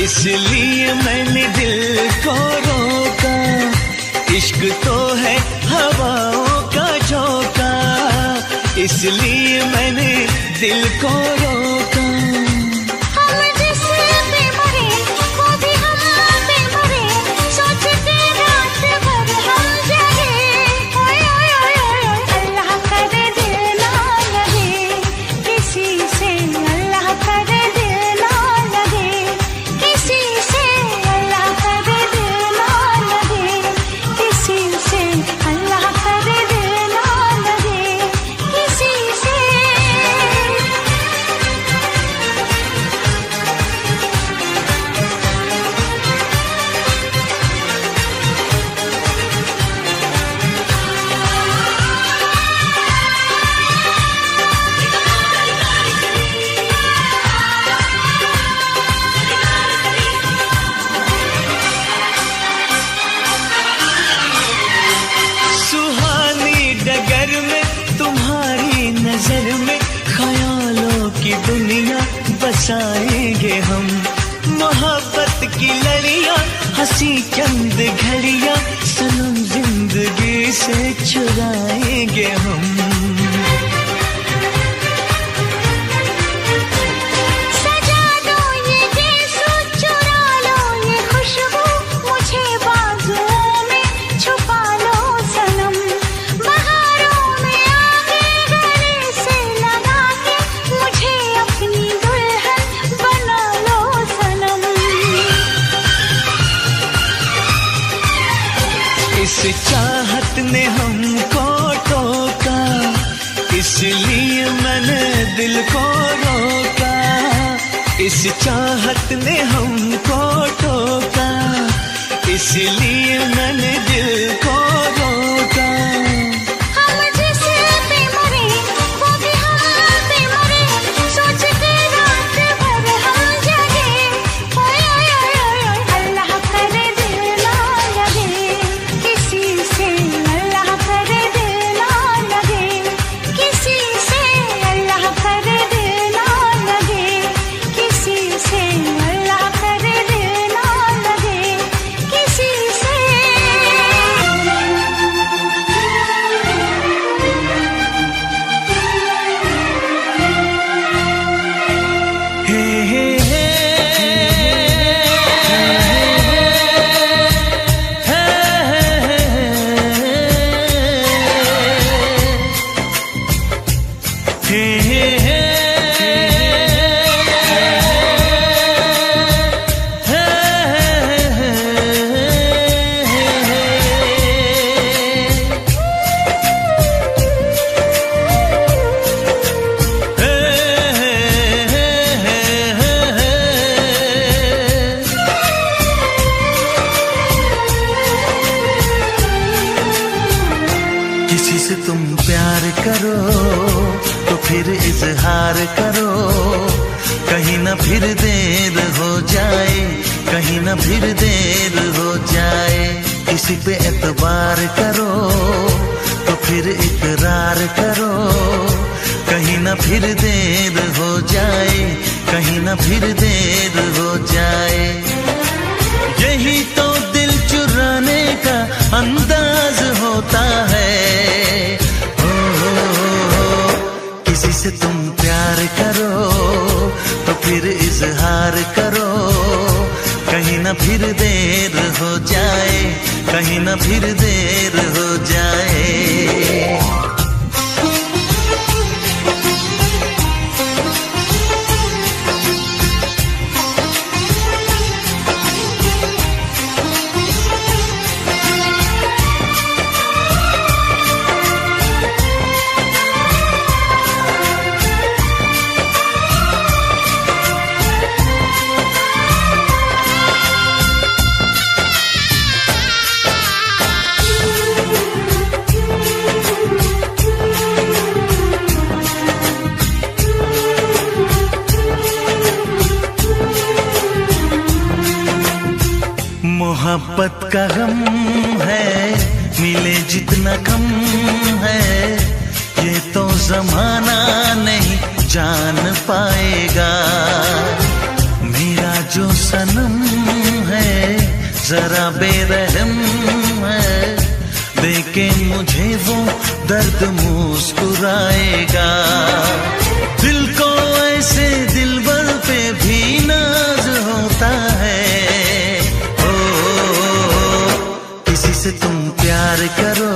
इसलिए मैंने दिल को रोका। इश्क तो है हवाओं का झोंका, इसलिए मैंने दिल को रोका। हम जिस पे मरे वो भी हम पे मरे, सोच के रात भर हम जगे। ओए ओए ओए ओए, अल्लाह करे दिल ना लगे किसी से, अल्लाह करे दिल ना लगे किसी से, अल्लाह करे दिल ना लगे किसी से, अल्लाह करे दिल ना लगे किसी से। सुहानी डगर में तुम्हारी नजर में ख्यालों की दुनिया बसाएंगे हम। मोहब्बत की लड़ियां हंसी चंद घड़ियां सनम जिंदगी से चुराएंगे हम। सजा दो ये गेसू, चुरा लो ये खुशबू, मुझे बाजुओं में छुपा लो सनम। बहारों में आके गले से लगा के मुझे अपनी दुल्हन बना लो सनम। इस चाहत ने हमको टोका, इसलिए मैंने दिल को रोका। इस चाहत ने हमको टोका, इसलिए मैंने दिल को रोका। हम जिस पे मरे वो भी हम पे मरे, सोच के रात भर हम जगे। ओए ओए ओए ओए, अल्लाह करे दिल ना लगे किसी से, अल्लाह करे दिल ना लगे किसी से, अल्लाह करे दिल ना लगे किसी से, अल्लाह करे दिल ना लगे किसी से। हे हे हे किसी से तुम प्यार करो तो फिर इजहार करो, कहीं ना फिर देर हो जाए, कहीं ना फिर देर हो जाए। किसी पे एतबार करो तो फिर इकरार करो, कहीं ना फिर देर हो जाए, कहीं ना फिर देर हो जाए। यही तो दिल चुराने का अंदाज होता है। किसी से तुम प्यार करो तो फिर इजहार करो, कहीं ना फिर देर हो जाए, कहीं ना फिर देर हो जाए। मोहब्बत का गम है, मिले जितना कम है, ये तो जमाना नहीं जान पाएगा। मेरा जो सनम है जरा बेरहम है, देखे मुझे वो दर्द मुस्कुराएगा। दिल को ऐसे दिलबर पे भी नाज होता है। किसी से तुम प्यार करो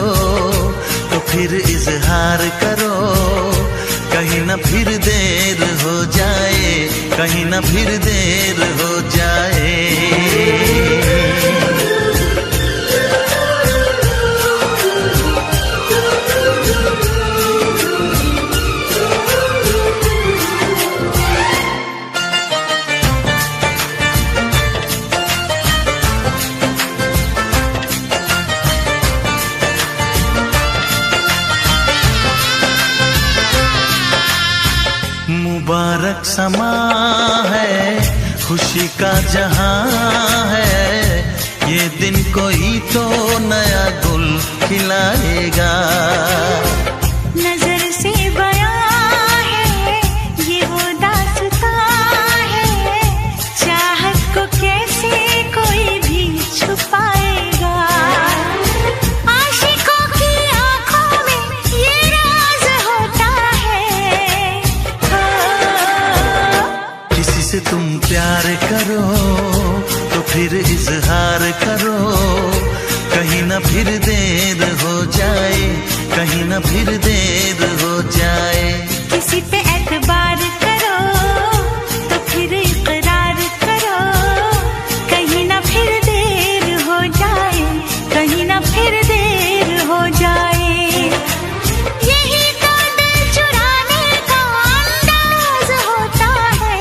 तो फिर इजहार करो, कहीं ना फिर देर हो जाए, कहीं ना फिर देर हो जाए। मुबारक समा है, खुशी का जहां है, ये दिन कोई तो नया गुल खिलाएगा। नजर से बयां है ये वो दास्तां है, चाहत को कैसे कोई भी छुपाएगा। आशिकों की आंखों में ये राज होता है। किसी से तुम प्यार करो तो फिर इजहार करो, कहीं ना फिर देर हो जाए, कहीं ना फिर देर हो जाए। किसी पे एतबार करो तो फिर इकरार करो, कहीं ना फिर देर हो जाए, कहीं ना फिर देर हो जाए। यही तो दिल चुराने का अंदाज होता है।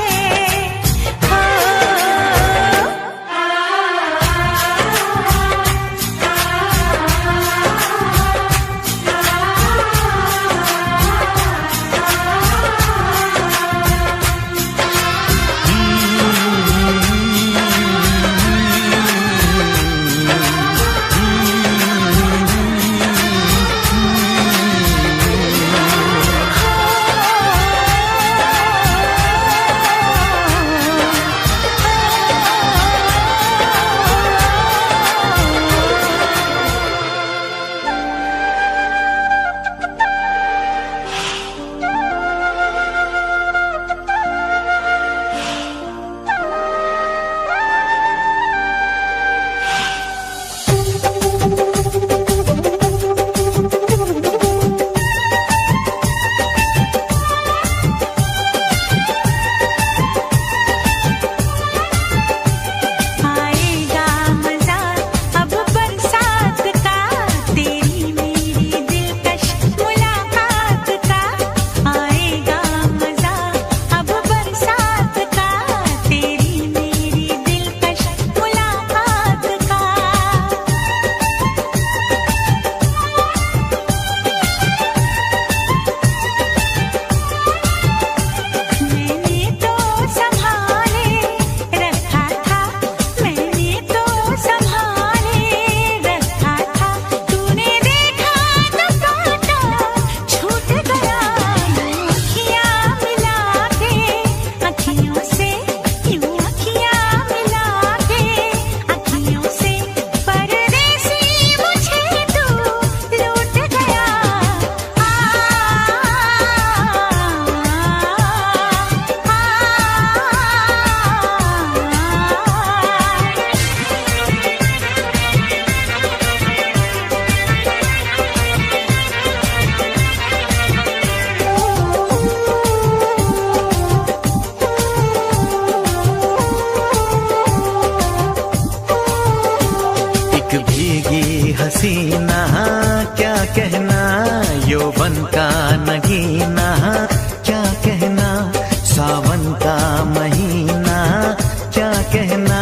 हसीना क्या कहना, यौवन का नगीना क्या कहना, सावन का महीना क्या कहना,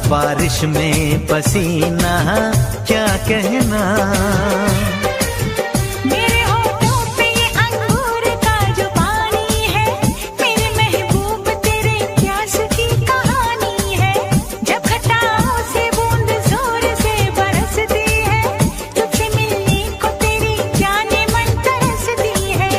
बारिश में पसीना क्या कहना। मेरे होठों पे ये अंगूर का जो पानी है, मेरे महबूब तेरे प्यास की कहानी है। जब घटाओं से बूंद जोर से बरसती है, तुझसे मिलने को तेरी जाने मन तरसती है।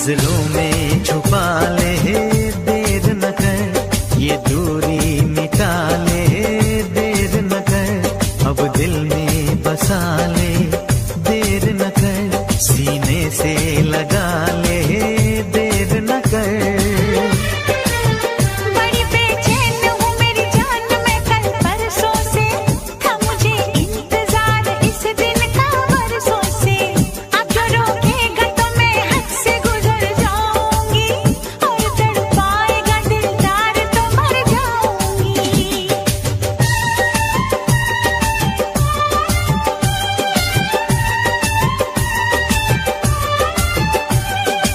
मंजिलों में छुपा ले, देर न कर, ये दूरी मिटा ले, देर न कर, अब दिल में बसा ले, देर न कर, सीने से लगा ले, देर न कर। बड़ी बेचैन हूँ मेरी जान मैं कल परसों से, था मुझे इंतजार इस दिन का बरसों से। अब जो रोकेगा तो मैं हद से गुजर जाऊंगी, और तड़पाएगा दिलदार तो मर जाऊंगी।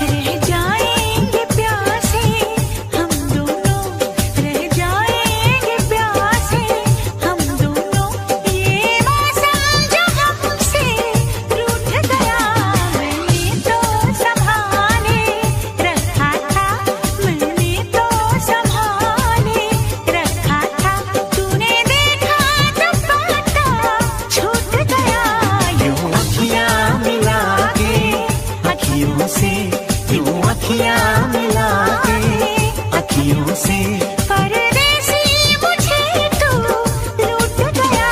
रह जाएंगे प्यासे हम दोनों, रह जाएंगे प्यासे हम दोनों, ये मौसम जो हमसे रूठ गया, मैंने तो संभाले रखा था, मैंने तो संभाले रखा था, तूने देखा तो पाता छूट गया। यूं अखियां मिला के अखियों से, यूं अखियां मिला के अखियों से, परदेसी मुझे तू लूट गया।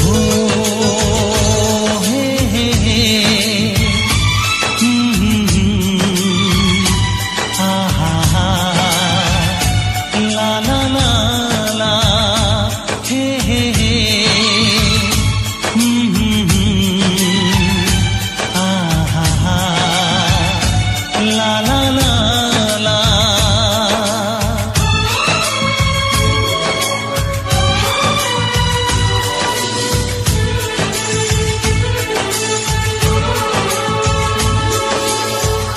ओ हे हा हा हा, ला ला ला ला, हे हा हा हा, ला ला ला ला।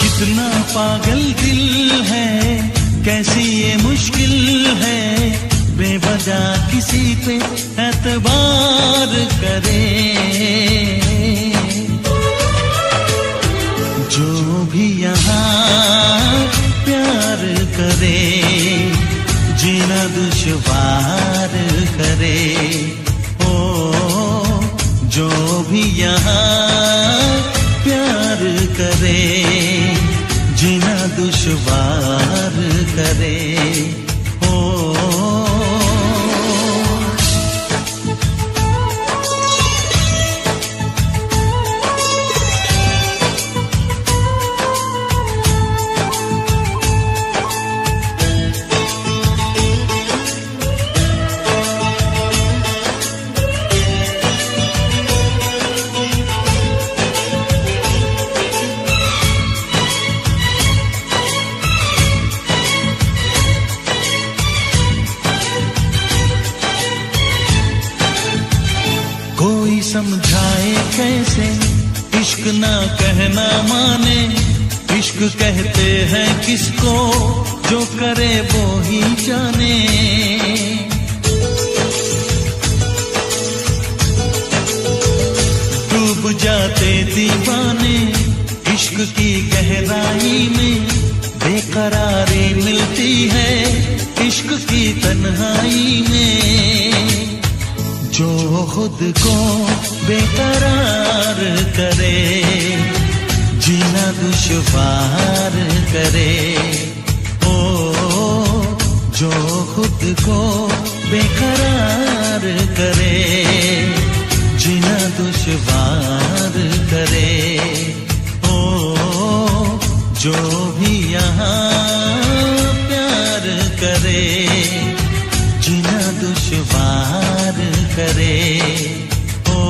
कितना पागल दिल है, कैसी ये मुश्किल है, बेवजह किसी पे एतबार करे। जो भी यहाँ प्यार करे, जीना दुश्वार करे। ओ जो भी यहाँ प्यार करे, जीना दुश्वार करे। ओ कोई समझाए कैसे, इश्क ना कहना माने, इश्क कहते हैं किसको, जो करे वो ही जाने। डूब जाते दीवाने इश्क की गहराई में, बेकरारी मिलती है इश्क की तन्हाई में। जो खुद को बेकरार करे, जीना दुश्वार करे। ओ जो खुद को बेकरार करे, जीना दुश्वार करे। ओ जो भी यहाँ प्यार करे, जीना दुश्वार करे। ओ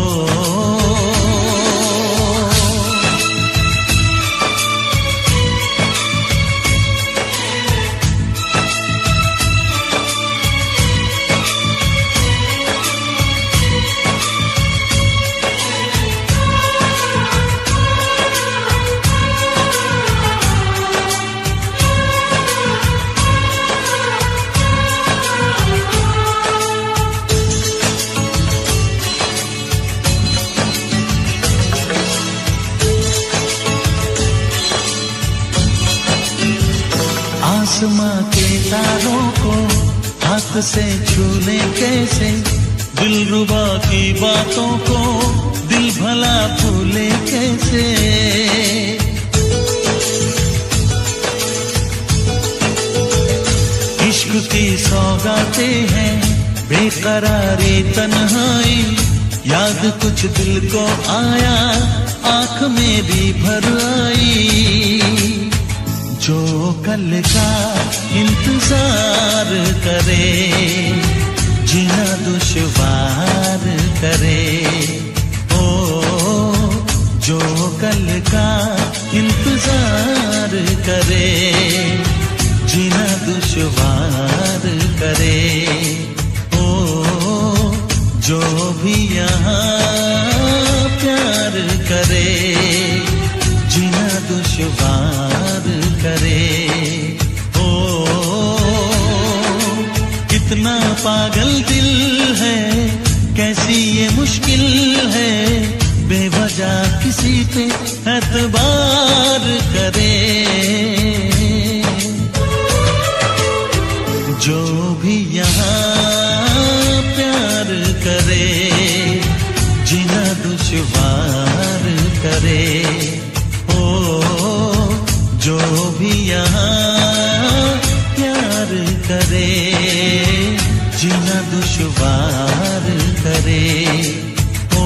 आसमां के तारों को हाथ से छू ले कैसे, दिलरुबा की बातों को दिल भला भूले कैसे। इश्क की सौगातें हैं बेकरारी तन्हाई, याद कुछ दिल को आया आंख मेरी भर आई। जो कल का इंतजार करे जीना दुश्वार करे, ओ जो कल का इंतजार करे जीना दुश्वार करे, ओ जो भी यहाँ प्यार करे जीना दुश्वार करे। ओ कितना पागल दिल है, कैसी ये मुश्किल है, बेवजह किसी पे एतबार करे। जो भी यहाँ प्यार करे जीना दुश्वार करे, ओ जो भी यहाँ प्यार करे जीना दुश्वार करे, ओ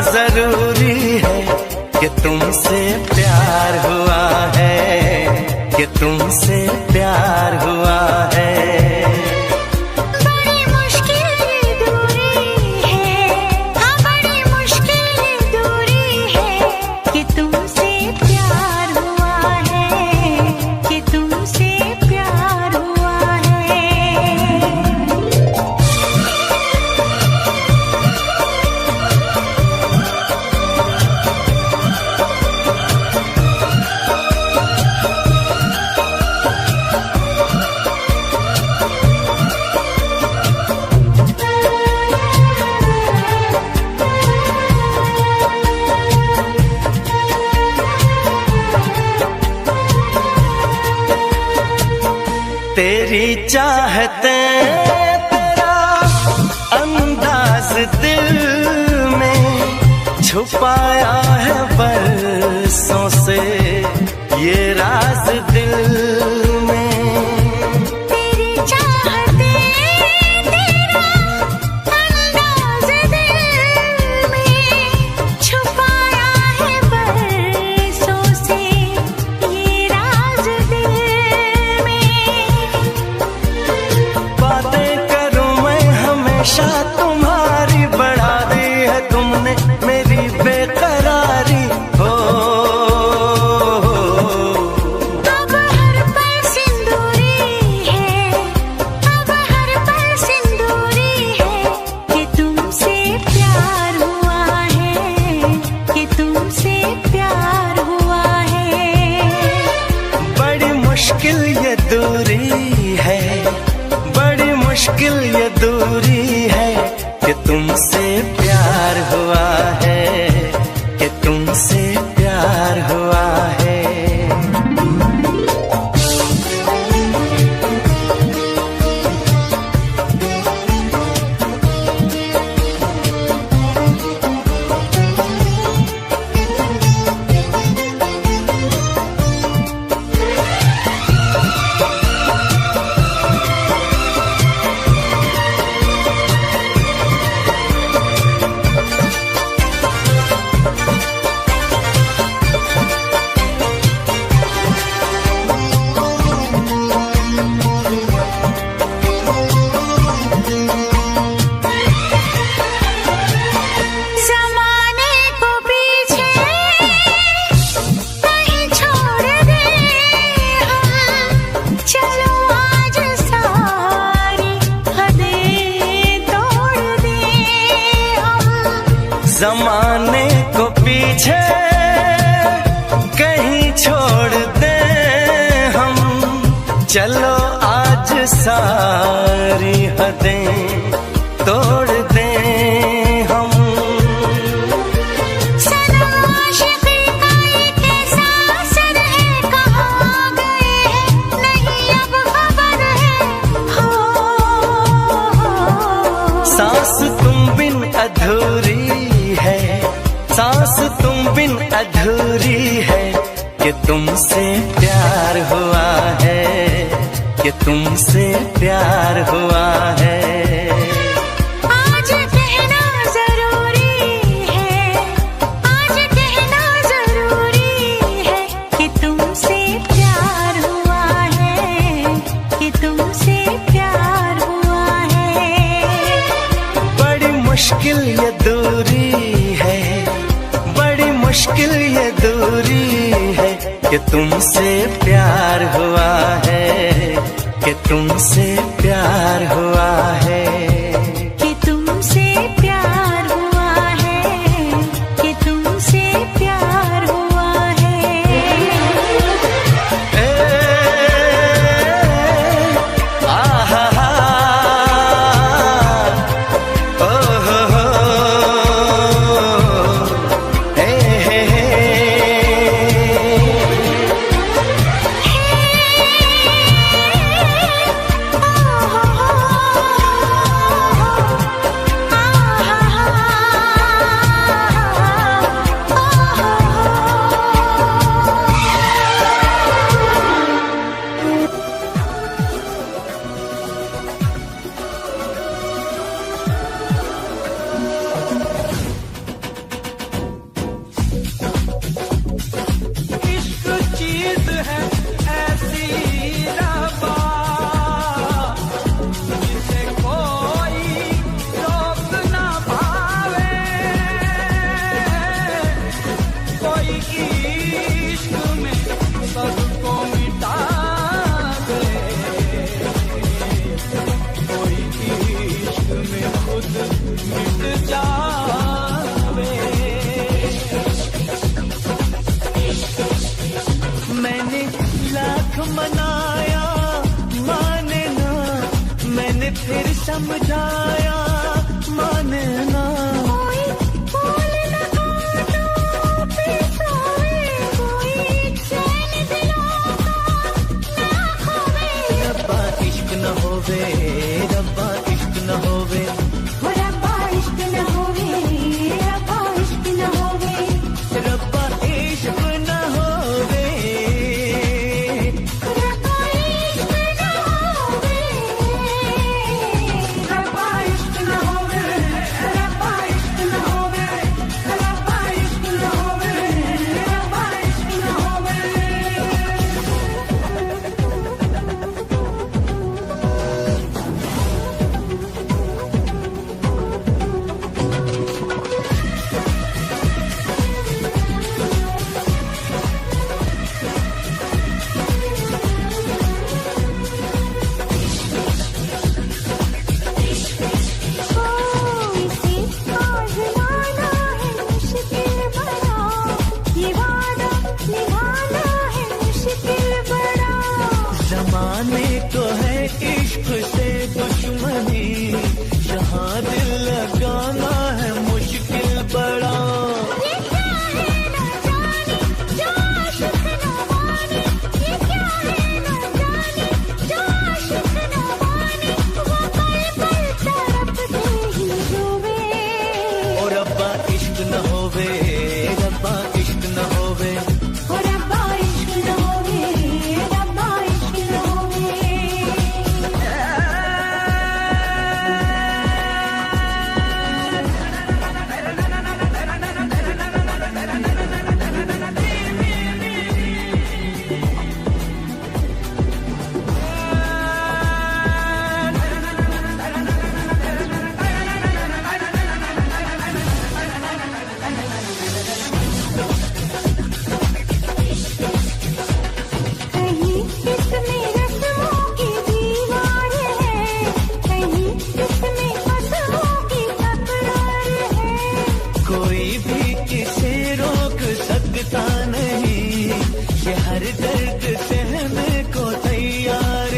जरूरी है कि तुमसे प्यार हुआ है, कि तुमसे प्यार हुआ है। बड़ी मुश्किल ये दूरी है, हाँ बड़ी मुश्किल ये दूरी है, कि तुमसे प्यार हुआ है, कि तुमसे प्यार हुआ है। तेरी चाहते तेरा अंदाज दिल में छुपाया है बरसों से ये राज दिल में। तेरी चाहते तेरा अंदाज दिल में छुपाया है बरसों से ये राज दिल में। बातें करूं मैं हमेशा तुम्हारी, बढ़ा दी है तुमने मेरी बेकरारी हो। अब हर पल सिंदूरी है, अब हर पल सिंदूरी है, कि तुमसे प्यार हुआ है, कि तुमसे प्यार हुआ है। बड़ी मुश्किल ये दूरी है, बड़ी मुश्किल ये दूरी है, कि तुमसे प्यार हुआ है, कि तुमसे प्यार हुआ है। चलो आज सारी हदें तोड़ दें हम। सनम आशिक़ी का ये कैसा असर है, कहाँ गए हैं नहीं अब खबर है। हो सांस तुम बिन अधूरी है, सांस तुम बिन अधूरी है, कि तुमसे प्यार हुआ है, कि तुमसे प्यार हुआ है। आज कहना जरूरी है, आज कहना जरूरी है, कि तुमसे प्यार हुआ है, कि तुमसे प्यार हुआ है। बड़ी मुश्किल ये दूरी है, बड़ी मुश्किल ये दूरी है, कि तुमसे प्यार हुआ है, कि तुमसे प्यार हुआ है, कि तुमसे प्यार हुआ है, कि तुमसे प्यार हुआ है। ए, आहा हा, ओ हो, ए हे हे। मैंने लाख मनाया माने ना, मैंने फिर समझाया माने ना। कोई फूल न काटो पे सोए, कोई चैन दिलों का ना खोए। रब्बा इश्क न होवे, रब्बा इश्क न होवे, हो रब्बा इश्क न होवे, रब्बा इश्क न होवे। रब्बा इश्क न होवे, रब्बा इश्क न होवे, रब्बा इश्क न होवे, रब्बा इश्क न होवे, रब्बा इश्क न होवे, रब्बा इश्क न होवे। इसे आज़माना है मुश्किल बड़ा, ये वादा निभाना है मुश्किल बड़ा। जमाने को है इश्क से दुश्मनी, यहाँ दिल लगाना है मुश्किल बड़ा। ये क्या है न जाने जो आशिक़ न माने, ये क्या है न जाने जो आशिक़ न माने। वो पल पल तड़पते ही रोवे। ओ रब्बा इश्क न होवे, रब्बा इश्क न होवे, हो रब्बा इश्क न होवे, रब्बा इश्क न होवे। कहीं इसमें रस्मों की दीवार है, कहीं इसमें फसलों की तकरार है। कोई भी किसे रोक सकता नहीं, ये हर दर्द सहने को तैयार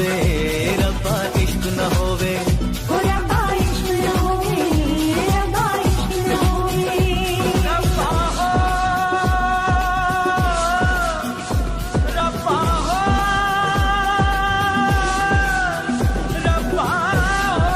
होवे रब्बा इश्क न होवे, ओ रब्बा इश्क न होवे, रब्बा इश्क न होवे। रब्बा हो, रब्बा हो, रब्बा हो।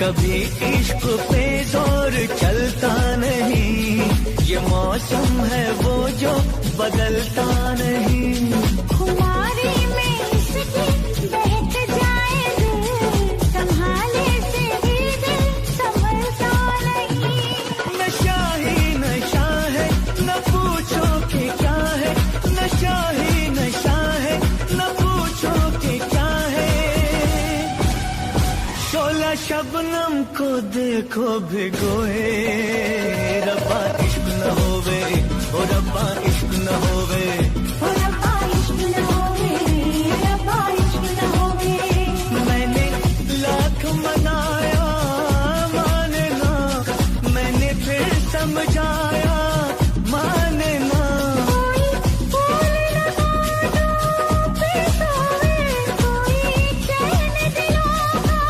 कभी इश्क पे जोर चलता नहीं, ये मौसम है वो जो बदलता नहीं। खुमारी में इसकी बहक जाए दिल, संभाले से भी दिल संभलता नहीं। नशा ही नशा है, न पूछो कि क्या है, नशा ही नशा है, न पूछो कि क्या है। शोला शबनम को देखो भिगोए, रब्बा इश्क न होवे, ओ रब्बा इश्क न होवे। ओ रब्बा इश्क न होवे, रब्बा इश्क न होवे। मैंने लाख मनाया माने ना, मैंने फिर समझाया माने ना। कोई फूल लगा दो पे सोवे, कोई चैन दिलों का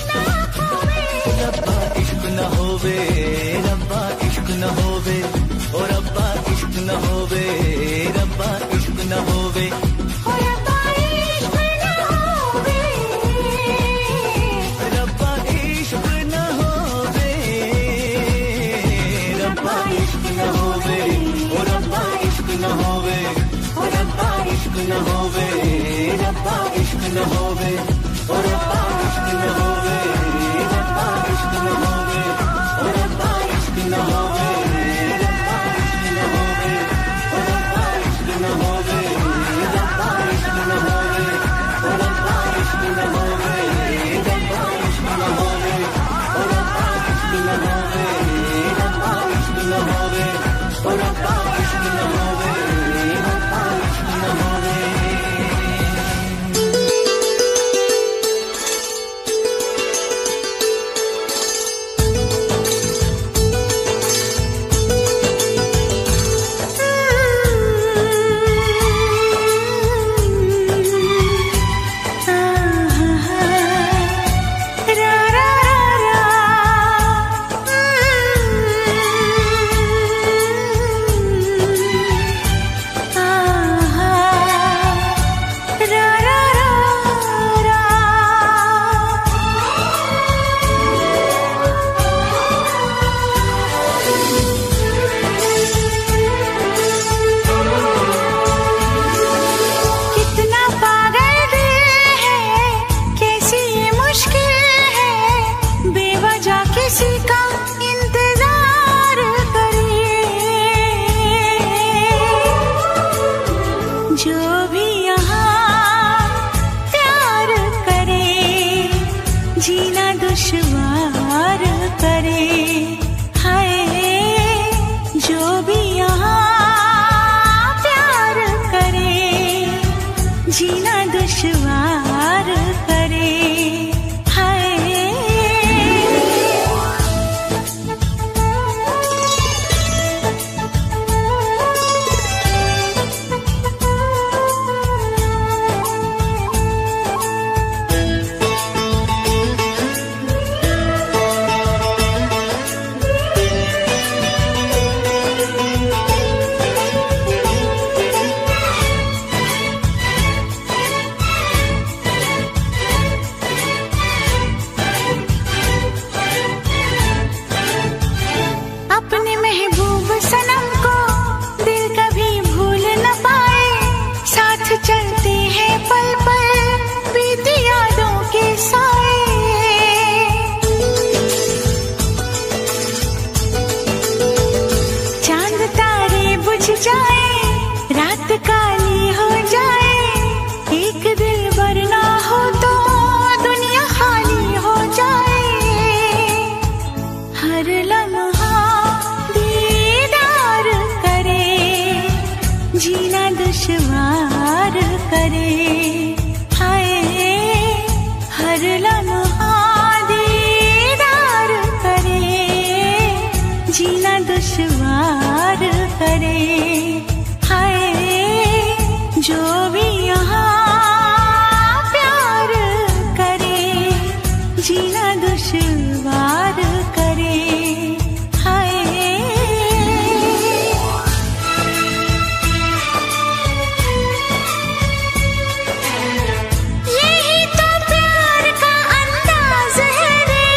ना खोवे। रब्बा इश्क न होवे, रब्बा इश्क न होवे, ओ रब्बा इश्क न होवे, रब्बा इश्क न होवे। ओ रब्बा इश्क न होवे, रब्बा इश्क न होवे, रब्बा इश्क न होवे, ओ रब्बा इश्क न होवे, ओ रब्बा इश्क न होवे, रब्बा इश्क न होवे, ओ रब्बा इश्क न होवे, रब्बा इश्क न होवे, ओ रब्बा इश्क न होवे, रब्बा इश्क न होवे, ओ रब्बा इश्क न होवे, रब्बा इश्क न होवे, ओ रब्बा इश्क न होवे, रब्बा इश्क न होवे, ओ रब्बा इश्क न होवे, रब्बा इश्क न होवे, ओ रब्बा इश्क न होवे, रब्बा इश्क न होवे। रा रा रा रा रा रा। कितना पागल दिल है, कैसी ये मुश्किल है, बेवजह किसी का इंतजार करे। जो भी यहाँ प्यार करे, जीना दुश्वार करे। हाय, जो भी यहाँ प्यार करे, जीना दुश्वार करे। हाय, जीना दुश्वार करे, हाय हर लम्हा दीदार करे, जीना दुश्वार करे, हाय जो भी यहाँ प्यार करे, जीना दुश्वार करे, हाय। यही तो प्यार का अंदाज है रे,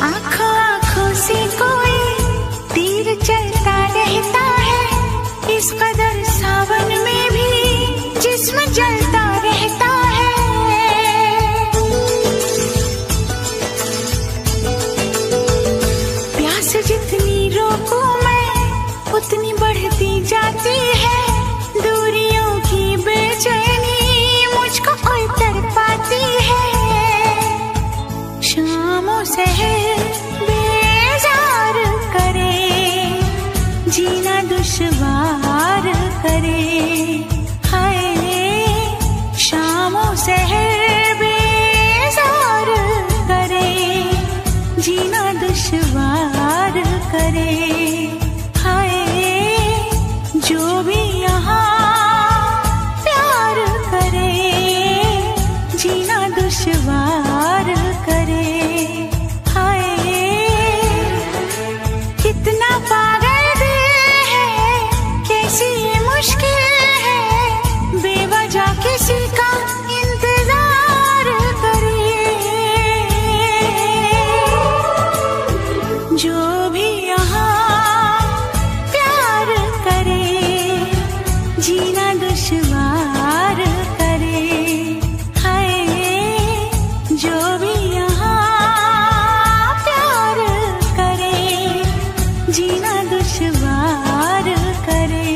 आँखों आँखों से कोई तीर चलता रहता है, इस कदर सावन में भी जिस्म जलता रहता है। प्यास जितनी रोकूं मैं उतनी बढ़ती जाती है, दूरियों की बेचैनी मुझको और तड़पाती है। शामों से बेजार करे, जीना दुश्वार करे, हाय शामों से बेजार करे, जीना दुश्वार करे, हाय जो भी यहाँ प्यार करे, जीना दुश्वार करे, हाय। कितना पागल दिल है, कैसी ये मुश्किल है, बेवजह किसी का इंतजार करे, जो भी यहाँ प्यार करे, जीना दुश्वार करे, हाय जो भी यहाँ प्यार करे, जीना दुश्वार करे,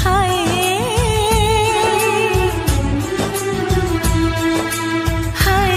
हाय। हाय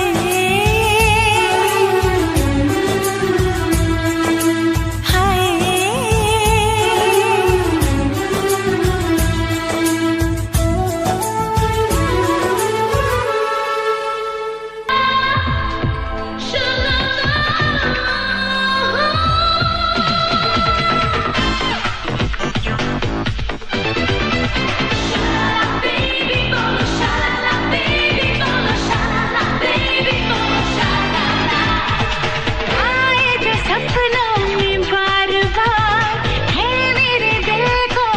आए जो सपनों में बार बार, है मेरे दिल को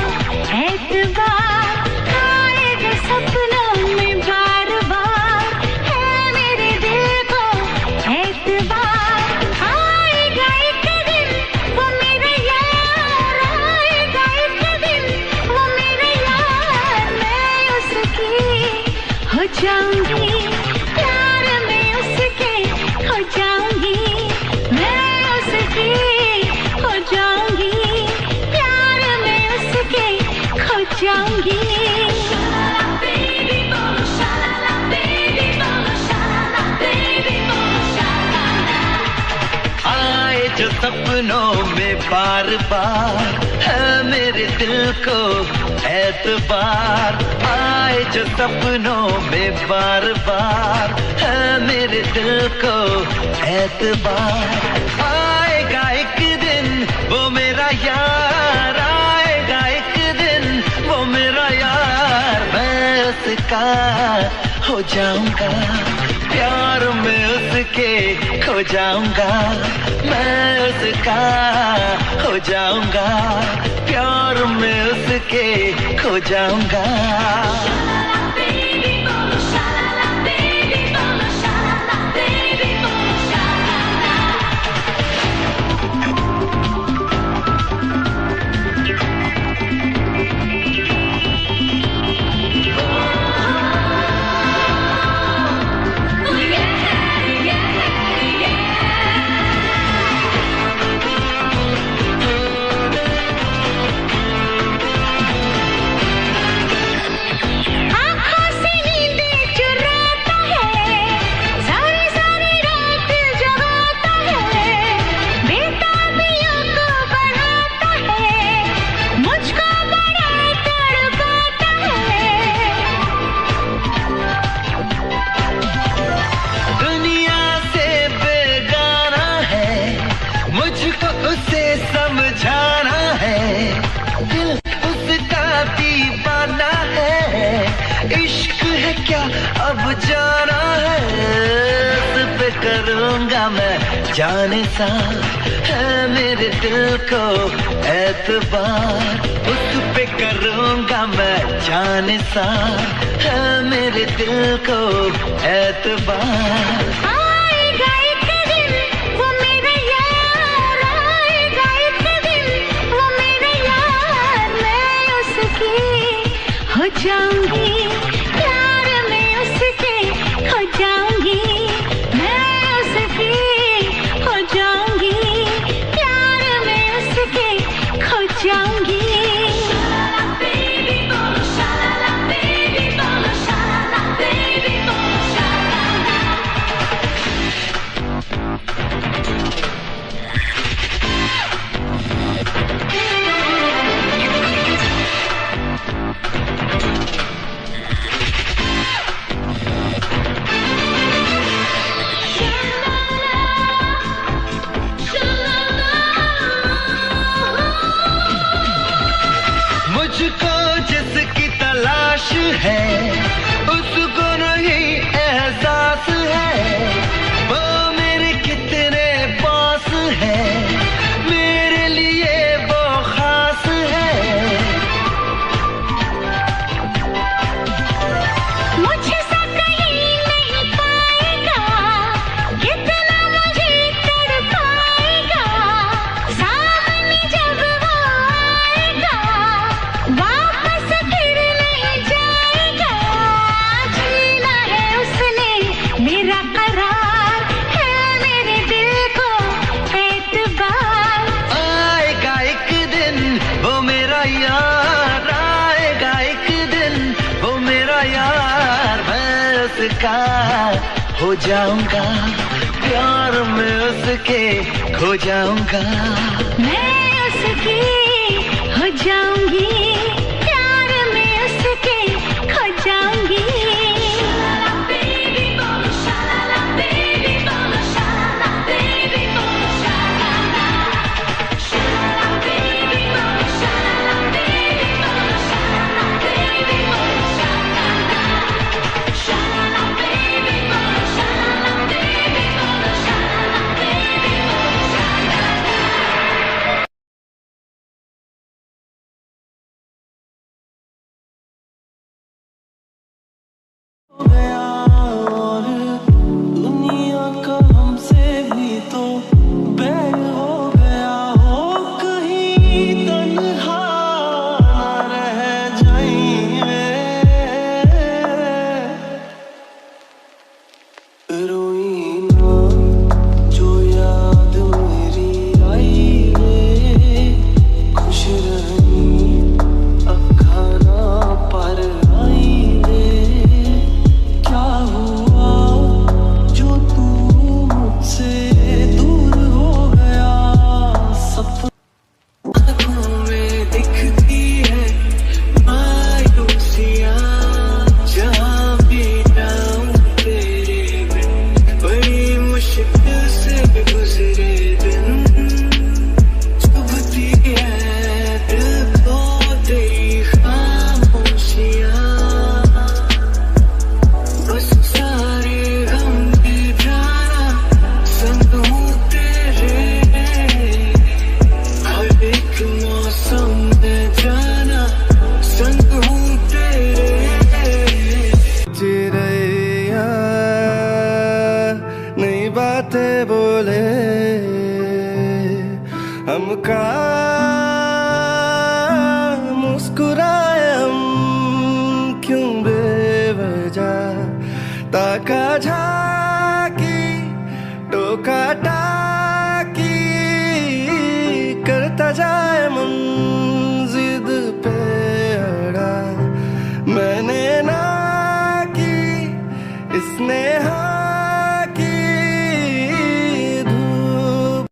एतबार, आए जो सपनों में बार बार, है मेरे दिल को एतबार, आएगा एक दिन वो मेरा यार, आएगा एक दिन वो मेरा यार, मैं उसकी हो जाऊंगी, प्यार में उसके हो जाऊंगी, मैं उसकी हो जाऊंगी, प्यार में उसके खो जाऊंगी। आए जो सपनों में बार बार, है मेरे दिल को एतबार, आए जो सपनों में बार बार, है मेरे दिल को एतबार, आएगा एक दिन वो मेरा यार, आएगा एक दिन वो मेरा यार, मैं उसका हो जाऊंगा, प्यार में उसके खो जाऊंगा, मैं उसका हो जाऊंगा, प्यार में उसके खो जाऊंगा। Oh yeah! करूंगा मैं जाने सा, है मेरे दिल को एतबार, उस पे करूंगा मैं जाने सा, है मेरे दिल को एतबार। आएगा एक दिन वो मेरा यार, आएगा एक दिन वो मेरा यार, मैं उसकी हो जाऊंगी, प्यार में उसके हो जाऊंगी, मैं उसकी हो जाऊंगी, प्यार में उसके खो जाऊंगी। मुझको जिसकी तलाश है उसको नहीं एहसास है, वो मेरे कितने पास है, मेरे लिए वो खास है। मुझसे कहीं नहीं पाएगा, कितना मुझे तड़पाएगा, सामने जब वो आएगा वापस फिर नहीं जाएगा। जीना है उसने मेरा करार, है मेरे दिल को एतबार। आएगा एक दिन वो मेरा यार, आएगा एक दिन वो मेरा यार, मैं उसका हो जाऊंगा, प्यार में उसके खो जाऊंगा। मैं उसकी हो जाऊंगी, प्यार में उसके खो जाऊंगी। और दुनिया का हमसे भी तो बैर हो गया हो, कहीं तन्हा न रह जाएंगे। रोई ना जो याद मेरी आई वे, खुश रही अखा ना पर आई वे। क्या हुआ जो तू मुझसे दूर हो गया, सपनों में दिखती है मायूसियाँ, जहाँ भी जाऊँ तेरे बिन, बड़ी मुश्किल से गुजरे दिन, चुभती है दिल को तेरी खामोशियाँ, बस सारे गम दे जाना, संग हूँ तेरे, हर एक मौसम में जाना, संग हूँ तेरे। चिड़ैया नई बातें बोले हमका, मुस्कुराए हम क्यों बेवजह, ताका झाकी टोका टाकी करता जाए मन, जिद पे अड़ा मैंने ना की, इसने हाँ की। धूप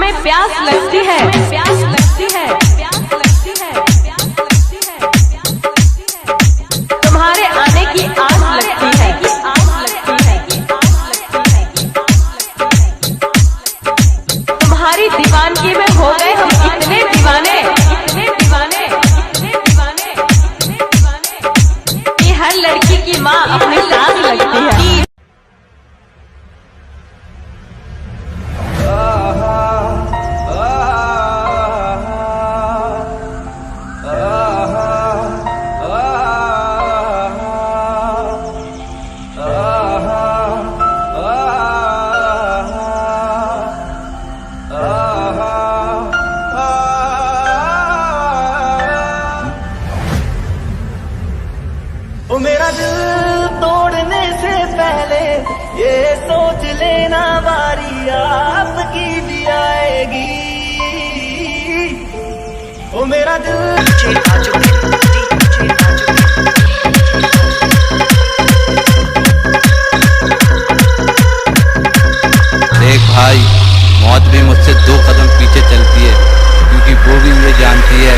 हमें प्यास लगती है, प्यास लगती है, प्यास लगती है, प्यास लगती है, तुम्हारे आने की आस लगती है, आस लगती है, आस लगती है, तुम्हारी दीवानगी में हो गए हम इतने दीवाने, इतने दीवाने, इतने दीवाने, इतने दीवाने कि हर लड़की की माँ अपनी सास लगती है। ओ मेरा दिल तोड़ने से पहले ये सोच लेना बारी आपकी भी आएगी। ओ मेरा दिल देख भाई, मौत भी मुझसे 2 कदम पीछे चलती है, क्योंकि वो भी ये जानती है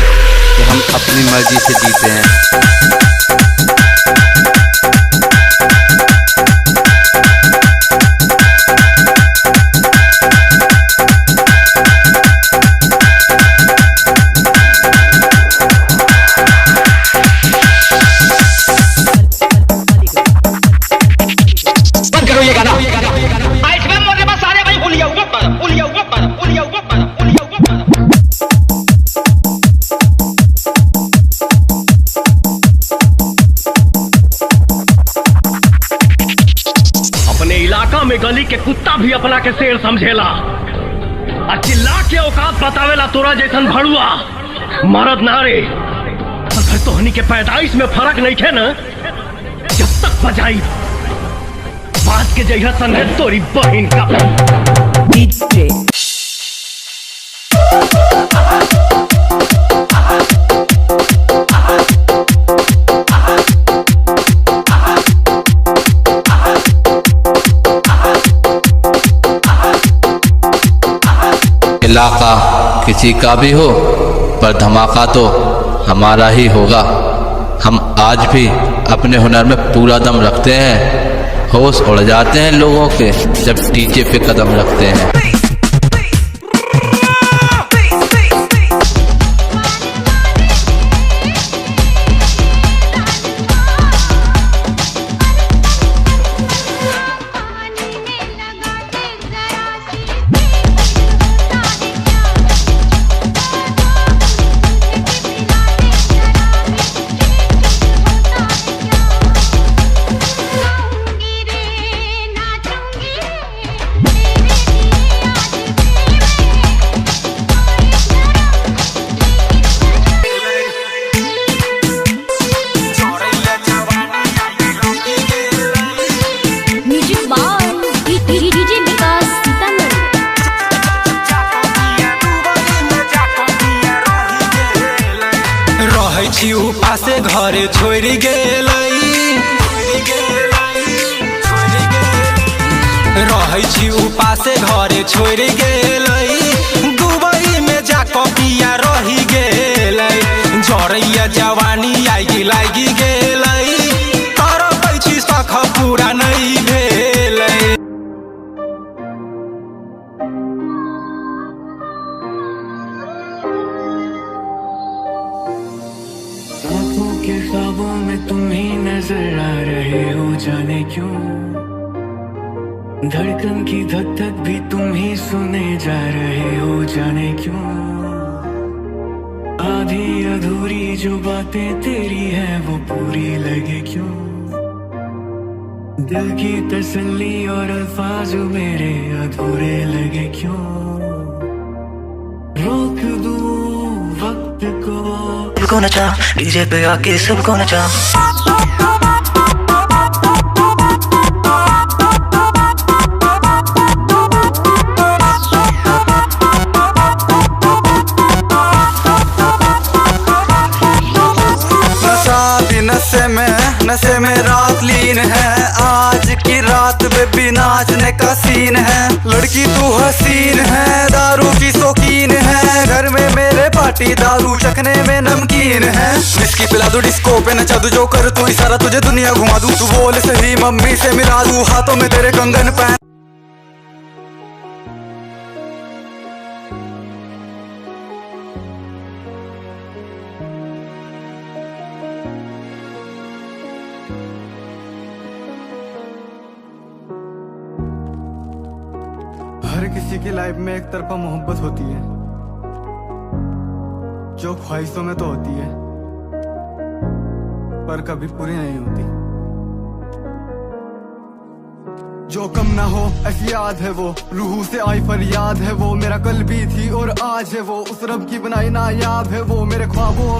कि हम अपनी मर्जी से जीते हैं। में गली के कुत्ता भी अपना के शेर समझेला। चिल्ला के औकात बतावेला तोरा जैसन भड़ुआ मरद नारे। अगर तोहनी के पैदाइश में फर्क नहीं थे न, जब तक बजाई बात के जगह संगे तोरी बहन का डीजे इलाका किसी का भी हो, पर धमाका तो हमारा ही होगा। हम आज भी अपने हुनर में पूरा दम रखते हैं। होश उड़ जाते हैं लोगों के जब डीजे पे कदम रखते हैं। पासे घरे छोड़ गेलै, रहै छी उपासे घरे छोड़ गेलै। दुबई में जाके पिया रही गेलै। जरैया जवानी आगि लागि गेलै। करबै छी सख पूरा नहीं भेलै। आँखों के ख्वाबों में तुम ही नजर आ रहे हो, जाने क्यों। धड़कन की धक धक भी तुम ही सुने जा रहे हो, जाने क्यों। आधी अधूरी जो बातें तेरी है वो पूरी लगे क्यों। दिल की तसल्ली और अल्फाज मेरे अधूरे लगे क्यों। रोक दूं वक्त को, सबको नचा डीजे पे आके सबको नचा। नशा भी नशे में नशे में रात लीन है, आज की रात बेबी नाचने का सीन है। लड़की तू हसीन है, दारू की शौकीन है, घर में मेरे पार्टी दारू चखने में नमकीन है। विस्की पिला दूं, डिस्को पे नचा दूं, जो कर तू इशारा तुझे दुनिया घुमा दूं। तू बोल सही मम्मी से मिला दूं, हाथों में तेरे कंगन पहन। हर किसी की लाइफ में एक तरफा मोहब्बत होती है, जो ख्वाहिशों में तो होती है पर कभी पूरी नहीं होती। जो कम ना हो ऐसी याद है वो, रूह से आई फरियाद है वो। मेरा कल भी थी और आज है वो, उस रब की बनाई नायाब है वो। मेरे ख्वाबों